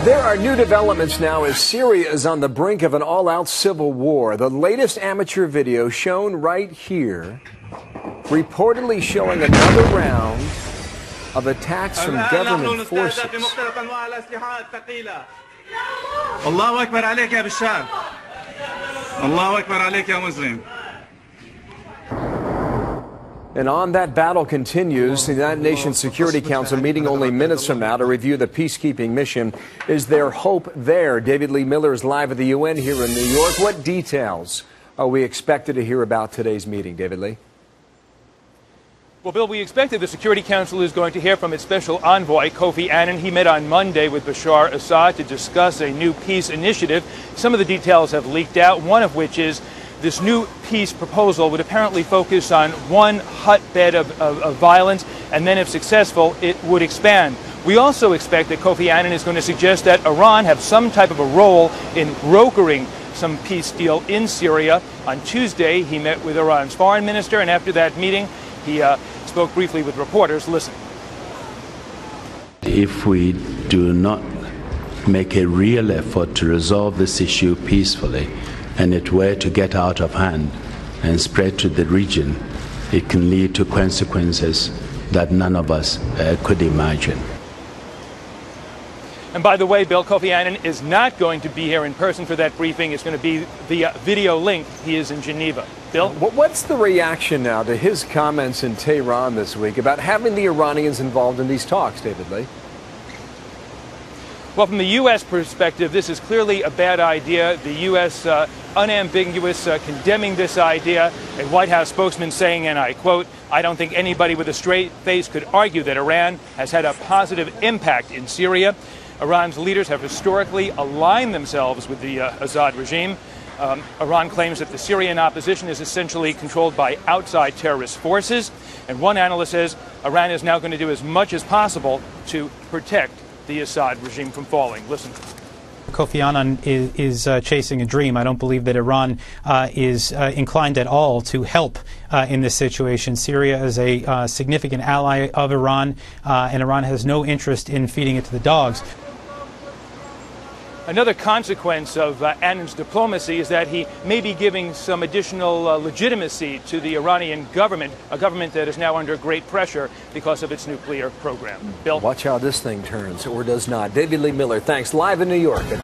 There are new developments now as Syria is on the brink of an all-out civil war. The latest amateur video shown right here, reportedly showing another round of attacks from government forces. الله أكبر عليك يا بشار الله أكبر عليك يا مسلم. And on that battle continues, the United Nations Security Council meeting only minutes from now to review the peacekeeping mission. Is there hope there? David Lee Miller is live at the UN here in New York. What details are we expected to hear about today's meeting, David Lee? Well, Bill, we expected the Security Council is going to hear from its special envoy, Kofi Annan. He met on Monday with Bashar Assad to discuss a new peace initiative. Some of the details have leaked out, one of which is this new peace proposal would apparently focus on one hotbed of violence, and then if successful, it would expand. We also expect that Kofi Annan is going to suggest that Iran have some type of a role in brokering some peace deal in Syria. On Tuesday, he met with Iran's foreign minister, and after that meeting, he spoke briefly with reporters. Listen. If we do not make a real effort to resolve this issue peacefully, and it were to get out of hand and spread to the region, it can lead to consequences that none of us could imagine. And by the way, Bill, Kofi Annan is not going to be here in person for that briefing. It's going to be via video link. He is in Geneva. Bill? What's the reaction now to his comments in Tehran this week about having the Iranians involved in these talks, David Lee? Well, from the U.S. perspective, this is clearly a bad idea. The U.S. Unambiguous condemning this idea. A White House spokesman saying, and I quote, "I don't think anybody with a straight face could argue that Iran has had a positive impact in Syria." Iran's leaders have historically aligned themselves with the Assad regime. Iran claims that the Syrian opposition is essentially controlled by outside terrorist forces. And one analyst says Iran is now going to do as much as possible to protect the Assad regime from falling. Listen. Kofi Annan is chasing a dream. I don't believe that Iran is inclined at all to help in this situation. Syria is a significant ally of Iran, and Iran has no interest in feeding it to the dogs. Another consequence of Annan's diplomacy is that he may be giving some additional legitimacy to the Iranian government, a government that is now under great pressure because of its nuclear program. Bill? Watch how this thing turns, or does not. David Lee Miller, thanks. Live in New York.